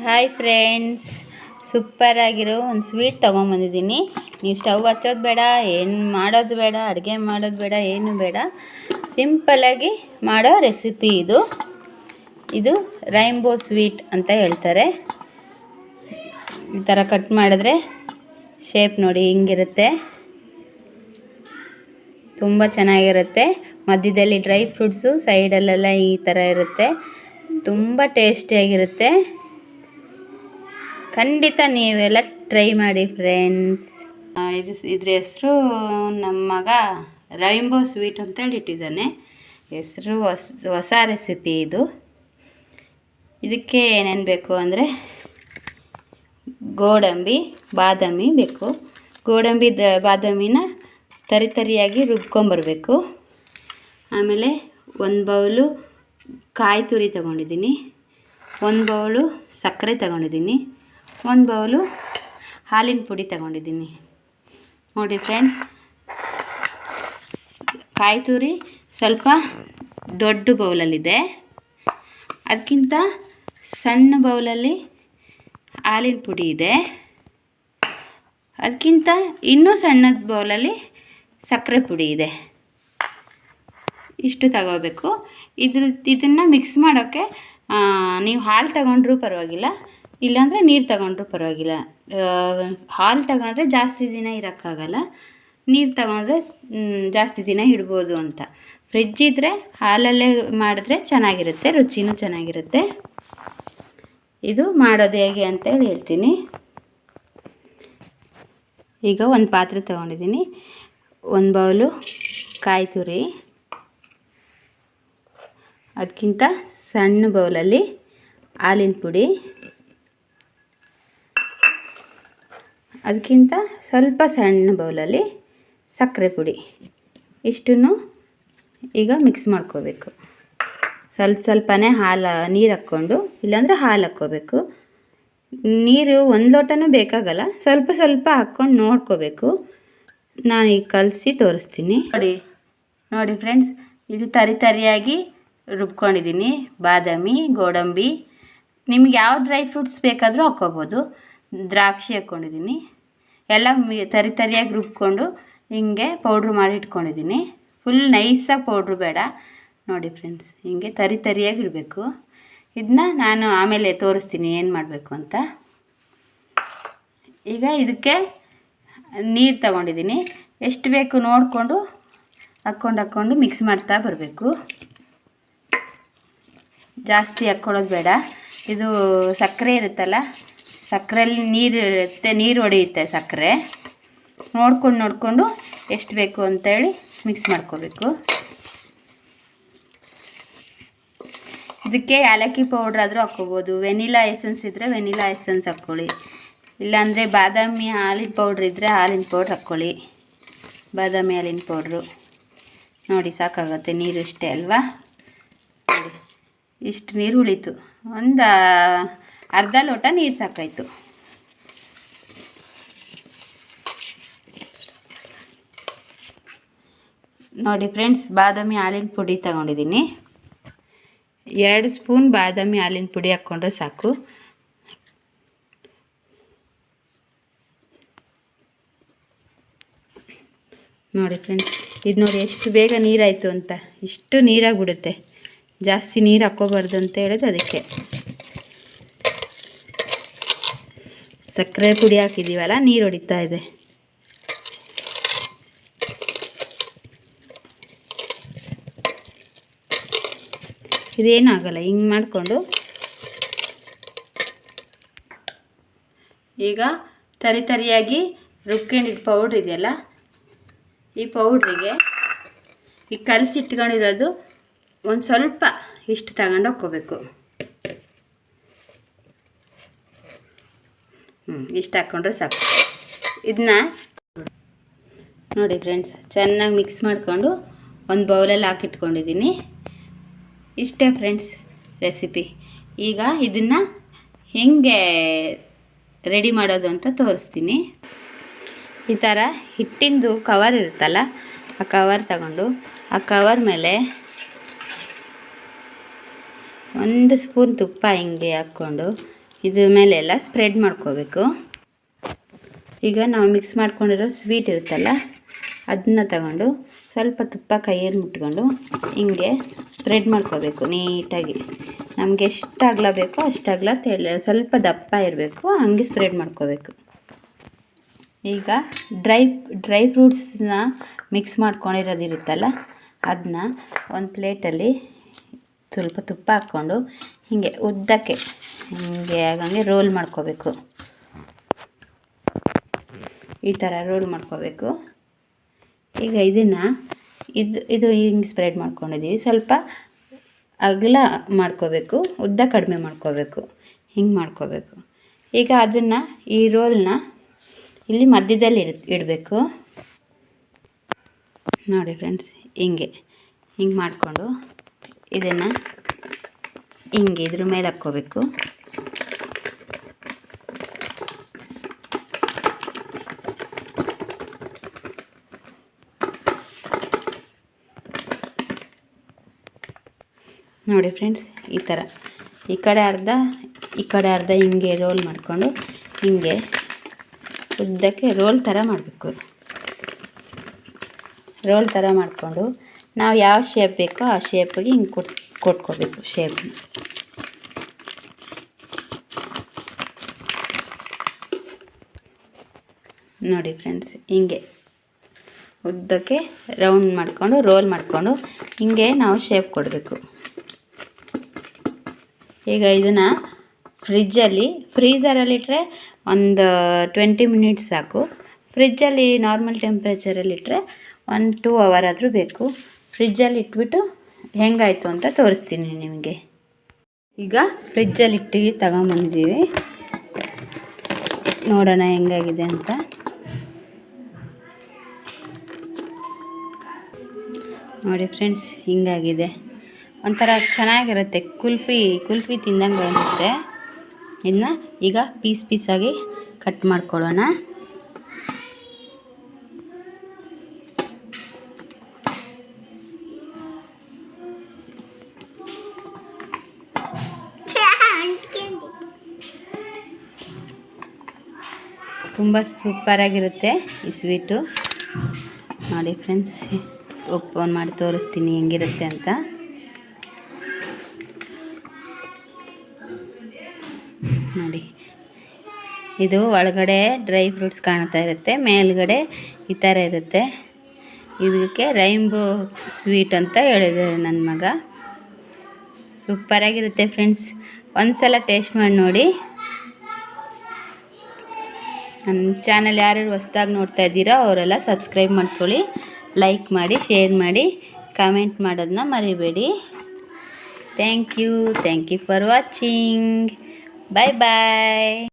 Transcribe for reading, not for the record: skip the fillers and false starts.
Hi friends, ಸೂಪರಾಗಿರೋ ಒಂದು sweet ತೊಗೊಂಬಂದಿದ್ದೀನಿ. ನೀವು stove ಹಚ್ಚೋದು ಬೇಡ, ಏನು ಮಾಡೋದು ಬೇಡ, ಅಡುಗೆ ಮಾಡೋದು ಬೇಡ, ಏನು ಬೇಡ. ಸಿಂಪಲ್ಲಾಗಿ ಮಾಡೋ ರೆಸಿಪಿ ಇದು ರೈನ್ಬೋ ಸ್ವೀಟ್ ಅಂತ ಹೇಳ್ತಾರೆ. ಈ ಥರ ಕಟ್ ಮಾಡಿದ್ರೆ ಶೇಪ್ ನೋಡಿ ಹಿಂಗಿರುತ್ತೆ. ತುಂಬ ಚೆನ್ನಾಗಿರುತ್ತೆ. ಮಧ್ಯದಲ್ಲಿ ಡ್ರೈ ಫ್ರೂಟ್ಸು, ಸೈಡಲ್ಲೆಲ್ಲ ಈ ಥರ ಇರುತ್ತೆ. ತುಂಬ ಟೇಸ್ಟಿಯಾಗಿರುತ್ತೆ. ಖಂಡಿತ ನೀವೆಲ್ಲ ಟ್ರೈ ಮಾಡಿ ಫ್ರೆಂಡ್ಸ್. ಇದ್ರ ಹೆಸರು ನಮ್ಮ ಮಗ ರೈನ್ಬೋ ಸ್ವೀಟ್ ಅಂತೇಳಿ ಇಟ್ಟಿದ್ದಾನೆ. ಹೆಸರು ಹೊಸ ರೆಸಿಪಿ ಇದು. ಇದಕ್ಕೆ ಏನೇನು ಬೇಕು ಅಂದರೆ ಗೋಡಂಬಿ, ಬಾದಾಮಿ ಬೇಕು. ಗೋಡಂಬಿ ಬಾದಾಮಿನ ತರಿಯಾಗಿ ರುಬ್ಕೊಂಬರ್ಬೇಕು. ಆಮೇಲೆ ಒಂದು ಬೌಲು ಕಾಯಿ ತುರಿ ತಗೊಂಡಿದ್ದೀನಿ, ಒಂದು ಬೌಲು ಸಕ್ಕರೆ ತಗೊಂಡಿದ್ದೀನಿ, ಒಂದು ಬೌಲು ಹಾಲಿನ ಪುಡಿ ತಗೊಂಡಿದ್ದೀನಿ. ನೋಡಿ ಫ್ರೆಂಡ್ಸ್, ಕಾಯಿ ತುರಿ ಸ್ವಲ್ಪ ದೊಡ್ಡ ಬೌಲಲ್ಲಿದೆ. ಅದಕ್ಕಿಂತ ಸಣ್ಣ ಬೌಲಲ್ಲಿ ಹಾಲಿನ ಪುಡಿ ಇದೆ. ಅದಕ್ಕಿಂತ ಇನ್ನೂ ಸಣ್ಣದ ಬೌಲಲ್ಲಿ ಸಕ್ಕರೆ ಪುಡಿ ಇದೆ. ಇಷ್ಟು ತಗೋಬೇಕು. ಇದನ್ನು ಮಿಕ್ಸ್ ಮಾಡೋಕ್ಕೆ ನೀವು ಹಾಲು ತಗೊಂಡ್ರೂ ಪರವಾಗಿಲ್ಲ, ಇಲ್ಲಾಂದರೆ ನೀರು ತಗೊಂಡ್ರೂ ಪರವಾಗಿಲ್ಲ. ಹಾಲು ತಗೊಂಡ್ರೆ ಜಾಸ್ತಿ ದಿನ ಇರೋಕ್ಕಾಗಲ್ಲ, ನೀರು ತಗೊಂಡ್ರೆ ಜಾಸ್ತಿ ದಿನ ಇಡ್ಬೋದು ಅಂತ. ಫ್ರಿಜ್ ಇದ್ದರೆ ಹಾಲಲ್ಲೇ ಮಾಡಿದ್ರೆ ಚೆನ್ನಾಗಿರುತ್ತೆ, ರುಚಿನೂ ಚೆನ್ನಾಗಿರುತ್ತೆ. ಇದು ಮಾಡೋದು ಹೇಗೆ ಅಂತೇಳಿ ಹೇಳ್ತೀನಿ. ಈಗ ಒಂದು ಪಾತ್ರೆ ತೊಗೊಂಡಿದ್ದೀನಿ. ಒಂದು ಬೌಲು ಕಾಯಿ ತುರಿ, ಅದಕ್ಕಿಂತ ಸಣ್ಣ ಬೌಲಲ್ಲಿ ಹಾಲಿನ ಪುಡಿ, ಅದಕ್ಕಿಂತ ಸ್ವಲ್ಪ ಸಣ್ಣ ಬೌಲಲ್ಲಿ ಸಕ್ಕರೆ ಪುಡಿ. ಇಷ್ಟನ್ನು ಈಗ ಮಿಕ್ಸ್ ಮಾಡ್ಕೋಬೇಕು. ಸ್ವಲ್ಪನೇ ನೀರು ಹಾಕ್ಕೊಂಡು, ಇಲ್ಲಾಂದರೆ ಹಾಲು ಹಾಕ್ಕೋಬೇಕು. ನೀರು ಒಂದು ಲೋಟನೂ ಬೇಕಾಗಲ್ಲ, ಸ್ವಲ್ಪ ಹಾಕ್ಕೊಂಡು ನೋಡ್ಕೋಬೇಕು. ನಾನು ಈಗ ಕಲಸಿ ತೋರಿಸ್ತೀನಿ. ನೋಡಿ ಫ್ರೆಂಡ್ಸ್, ಇದು ತರಿಯಾಗಿ ರುಬ್ಕೊಂಡಿದ್ದೀನಿ. ಬಾದಾಮಿ, ಗೋಡಂಬಿ, ನಿಮ್ಗೆ ಯಾವ ಡ್ರೈ ಫ್ರೂಟ್ಸ್ ಬೇಕಾದರೂ ಹಾಕ್ಕೋಬೋದು. ದ್ರಾಕ್ಷಿ ಹಾಕ್ಕೊಂಡಿದ್ದೀನಿ. ಎಲ್ಲ ತರಿಯಾಗಿ ರುಬ್ಕೊಂಡು ಹಿಂಗೆ ಪೌಡ್ರ್ ಮಾಡಿ ಇಟ್ಕೊಂಡಿದ್ದೀನಿ. ಫುಲ್ ನೈಸಾಗಿ ಪೌಡ್ರು ಬೇಡ. ನೋಡಿ ಫ್ರೆಂಡ್ಸ್, ಹಿಂಗೆ ತರಿಯಾಗಿ ಇರಬೇಕು. ಇದನ್ನ ನಾನು ಆಮೇಲೆ ತೋರಿಸ್ತೀನಿ ಏನು ಮಾಡಬೇಕು ಅಂತ. ಈಗ ಇದಕ್ಕೆ ನೀರು ತಗೊಂಡಿದ್ದೀನಿ. ಎಷ್ಟು ಬೇಕು ನೋಡಿಕೊಂಡು ಹಾಕ್ಕೊಂಡು ಮಿಕ್ಸ್ ಮಾಡ್ತಾ ಬರಬೇಕು. ಜಾಸ್ತಿ ಹಾಕ್ಕೊಳ್ಳೋದು ಬೇಡ. ಇದು ಸಕ್ಕರೆ ಇರುತ್ತಲ್ಲ, ಸಕ್ಕರೆಯಲ್ಲಿ ನೀರು ಹೊಡೆಯುತ್ತೆ ಸಕ್ಕರೆ. ನೋಡಿಕೊಂಡು ಎಷ್ಟು ಬೇಕು ಅಂತೇಳಿ ಮಿಕ್ಸ್ ಮಾಡ್ಕೋಬೇಕು. ಇದಕ್ಕೆ ಏಲಕ್ಕಿ ಪೌಡ್ರ್ ಆದರೂ ಹಾಕ್ಕೋಬೋದು. ವೆನಿಲಾ ಎಸೆನ್ಸ್ ಇದ್ದರೆ ವೆನಿಲಾ ಎಸೆನ್ಸ್ ಹಾಕ್ಕೊಳ್ಳಿ, ಇಲ್ಲಾಂದರೆ ಬಾದಾಮಿ ಹಾಲಿನ ಪೌಡ್ರ್ ಇದ್ದರೆ ಹಾಲಿನ ಪೌಡ್ರ್ ಹಾಕ್ಕೊಳ್ಳಿ. ಬಾದಾಮಿ ಹಾಲಿನ ಪೌಡ್ರು ನೋಡಿ ಸಾಕಾಗುತ್ತೆ. ನೀರು ಇಷ್ಟೇ ಅಲ್ವಾ? ನೋಡಿ ಇಷ್ಟು ನೀರು ಉಳೀತು. ಒಂದು ಅರ್ಧ ಲೋಟ ನೀರು ಸಾಕಾಯಿತು. ನೋಡಿ ಫ್ರೆಂಡ್ಸ್, ಬಾದಾಮಿ ಹಾಲಿನ ಪುಡಿ ತಗೊಂಡಿದ್ದೀನಿ. 2 ಸ್ಪೂನ್ ಬಾದಾಮಿ ಹಾಲಿನ ಪುಡಿ ಹಾಕ್ಕೊಂಡ್ರೆ ಸಾಕು. ನೋಡಿ ಫ್ರೆಂಡ್ಸ್, ಇದು ನೋಡಿ ಎಷ್ಟು ಬೇಗ ನೀರಾಯಿತು ಅಂತ. ಇಷ್ಟು ನೀರಾಗಿಬಿಡುತ್ತೆ. ಜಾಸ್ತಿ ನೀರು ಹಾಕ್ಕೋಬಾರ್ದು ಅಂತ ಹೇಳಿದ್ರೆ ಅದಕ್ಕೆ. ಸಕ್ಕರೆ ಪುಡಿ ಹಾಕಿದ್ದೀವಲ್ಲ, ನೀರು ಹೊಡಿತಾ ಇದೆ. ಇದೇನಾಗಲ್ಲ, ಹಿಂಗೆ ಮಾಡಿಕೊಂಡು ಈಗ ತರಿಯಾಗಿ ರುಬ್ಕೊಂಡಿಟ್ಟು ಪೌಡ್ರ್ ಇದೆಯಲ್ಲ, ಈ ಪೌಡ್ರಿಗೆ ಈ ಕಲಸಿಟ್ಕೊಂಡಿರೋದು ಒಂದು ಸ್ವಲ್ಪ ಇಷ್ಟು ತಗೊಂಡು ಹೋಗ್ಕೋಬೇಕು. ಇಷ್ಟು ಹಾಕ್ಕೊಂಡ್ರೆ ಸಾಕು. ಇದನ್ನ ನೋಡಿ ಫ್ರೆಂಡ್ಸ್, ಚೆನ್ನಾಗಿ ಮಿಕ್ಸ್ ಮಾಡಿಕೊಂಡು ಒಂದು ಬೌಲಲ್ಲಿ ಹಾಕಿಟ್ಕೊಂಡಿದ್ದೀನಿ. ಇಷ್ಟೇ ಫ್ರೆಂಡ್ಸ್ ರೆಸಿಪಿ. ಈಗ ಇದನ್ನು ಹೆಂಗೆ ರೆಡಿ ಮಾಡೋದು ಅಂತ ತೋರಿಸ್ತೀನಿ. ಈ ಥರ ಹಿಟ್ಟಿಂದು ಕವರ್ ಇರುತ್ತಲ್ಲ, ಆ ಕವರ್ ತಗೊಂಡು ಆ ಕವರ್ ಮೇಲೆ 1 ಸ್ಪೂನ್ ತುಪ್ಪ ಹಿಂಗೆ ಹಾಕ್ಕೊಂಡು ಇದ್ರ ಮೇಲೆ ಎಲ್ಲ ಸ್ಪ್ರೆಡ್ ಮಾಡ್ಕೋಬೇಕು. ಈಗ ನಾವು ಮಿಕ್ಸ್ ಮಾಡ್ಕೊಂಡಿರೋ ಸ್ವೀಟ್ ಇರುತ್ತಲ್ಲ ಅದನ್ನ ತಗೊಂಡು ಸ್ವಲ್ಪ ತುಪ್ಪ ಕೈಯಲ್ಲಿ ಮುಟ್ಕೊಂಡು ಹಿಂಗೆ ಸ್ಪ್ರೆಡ್ ಮಾಡ್ಕೋಬೇಕು ನೀಟಾಗಿ. ನಮಗೆ ಎಷ್ಟು ಅಗಲ ಬೇಕೋ ಅಷ್ಟು ಅಗಲ ಸ್ವಲ್ಪ ದಪ್ಪ ಇರಬೇಕು, ಹಂಗೆ ಸ್ಪ್ರೆಡ್ ಮಾಡ್ಕೋಬೇಕು. ಈಗ ಡ್ರೈ ಫ್ರೂಟ್ಸ್ನ ಮಿಕ್ಸ್ ಮಾಡ್ಕೊಂಡಿರೋದಿರುತ್ತಲ್ಲ ಅದನ್ನ ಒಂದು ಪ್ಲೇಟಲ್ಲಿ ಸ್ವಲ್ಪ ತುಪ್ಪ ಹಾಕ್ಕೊಂಡು ಹೀಗೆ ಉದ್ದಕ್ಕೆ ಹಂಗೆ ರೋಲ್ ಮಾಡ್ಕೋಬೇಕು. ಈ ಥರ ರೋಲ್ ಮಾಡ್ಕೋಬೇಕು. ಈಗ ಇದು ಹಿಂಗೆ ಸ್ಪ್ರೆಡ್ ಮಾಡ್ಕೊಂಡಿದ್ದೀವಿ. ಸ್ವಲ್ಪ ಅಗಲ ಮಾಡ್ಕೋಬೇಕು, ಉದ್ದ ಕಡಿಮೆ ಮಾಡ್ಕೋಬೇಕು, ಹಿಂಗೆ ಮಾಡ್ಕೋಬೇಕು. ಈಗ ಅದನ್ನು ಈ ರೋಲ್ನ ಇಲ್ಲಿ ಮಧ್ಯದಲ್ಲಿ ಇಡಬೇಕು. ನೋಡಿ ಫ್ರೆಂಡ್ಸ್, ಹಿಂಗೆ ಮಾಡಿಕೊಂಡು ಇದನ್ನು ಹಿಂಗೆ ಇದ್ರ ಮೇಲೆ ಹಾಕ್ಕೋಬೇಕು. ನೋಡಿ ಫ್ರೆಂಡ್ಸ್, ಈ ಥರ ಈ ಕಡೆ ಅರ್ಧ ಹಿಂಗೆ ರೋಲ್ ಮಾಡಿಕೊಂಡು ಹಿಂಗೆ ಉದ್ದಕ್ಕೆ ರೋಲ್ ಥರ ಮಾಡಬೇಕು. ರೋಲ್ ಥರ ಮಾಡಿಕೊಂಡು ನಾವು ಯಾವ ಶೇಪ್ ಬೇಕೋ ಆ ಶೇಪಿಗೆ ಹಿಂಗೆ ಕೊಟ್ಕೋಬೇಕು ಶೇಪ್ನ. ನೋಡಿ ಫ್ರೆಂಡ್ಸ್, ಹಿಂಗೆ ಉದ್ದಕ್ಕೆ ರೌಂಡ್ ಮಾಡಿಕೊಂಡು ರೋಲ್ ಮಾಡಿಕೊಂಡು ಹಿಂಗೆ ನಾವು ಶೇಪ್ ಕೊಡಬೇಕು. ಈಗ ಇದನ್ನು ಫ್ರೀಝರಲ್ಲಿಟ್ಟರೆ ಒಂದು 20 ಮಿನಿಟ್ಸ್ ಸಾಕು. ಫ್ರಿಜ್ಜಲ್ಲಿ ನಾರ್ಮಲ್ ಟೆಂಪ್ರೇಚರಲ್ಲಿಟ್ಟರೆ 1-2 ಅವರ್ ಆದರೂ ಬೇಕು. ಫ್ರಿಜ್ಜಲ್ಲಿ ಇಟ್ಬಿಟ್ಟು ಹೆಂಗಾಯಿತು ಅಂತ ತೋರಿಸ್ತೀನಿ ನಿಮಗೆ. ಈಗ ಫ್ರಿಜ್ಜಲ್ಲಿ ಇಟ್ಟು ತಗೊಂಬಂದಿದ್ದೀವಿ, ನೋಡೋಣ ಹೆಂಗಾಗಿದೆ ಅಂತ. ನೋಡಿ ಫ್ರೆಂಡ್ಸ್, ಹಿಂಗಾಗಿದೆ. ಒಂಥರ ಚೆನ್ನಾಗಿರುತ್ತೆ, ಕುಲ್ಫಿ ತಿಂದಂಗೆ ಅನಿಸುತ್ತೆ. ಇದನ್ನ ಈಗ ಪೀಸಾಗಿ ಕಟ್ ಮಾಡ್ಕೊಳ್ಳೋಣ. ತುಂಬ ಸೂಪರಾಗಿರುತ್ತೆ ಈ ಸ್ವೀಟು. ನೋಡಿ ಫ್ರೆಂಡ್ಸ್, ಓಪನ್ ಮಾಡಿ ತೋರಿಸ್ತೀನಿ ಹೆಂಗಿರುತ್ತೆ ಅಂತ. ನೋಡಿ, ಇದು ಒಳಗಡೆ ಡ್ರೈ ಫ್ರೂಟ್ಸ್ ಕಾಣ್ತಾ ಇರುತ್ತೆ, ಮೇಲ್ಗಡೆ ಈ ಥರ ಇರುತ್ತೆ. ಇದಕ್ಕೆ ರೈನ್ಬೋ ಸ್ವೀಟ್ ಅಂತ ಹೇಳಿದ್ದಾರೆ ನನ್ನ ಮಗ. ಸೂಪರಾಗಿರುತ್ತೆ ಫ್ರೆಂಡ್ಸ್, ಒಂದ್ಸಲ ಟೇಸ್ಟ್ ಮಾಡಿ ನೋಡಿ. ನನ್ನ ಚಾನಲ್ ಯಾರ್ಯಾರು ಹೊಸ್ದಾಗಿ ನೋಡ್ತಾ ಇದ್ದೀರೋ ಅವರೆಲ್ಲ ಸಬ್ಸ್ಕ್ರೈಬ್ ಮಾಡ್ಕೊಳ್ಳಿ, ಲೈಕ್ ಮಾಡಿ, ಶೇರ್ ಮಾಡಿ, ಕಾಮೆಂಟ್ ಮಾಡೋದನ್ನ ಮರಿಬೇಡಿ. Thank you for watching. Bye bye.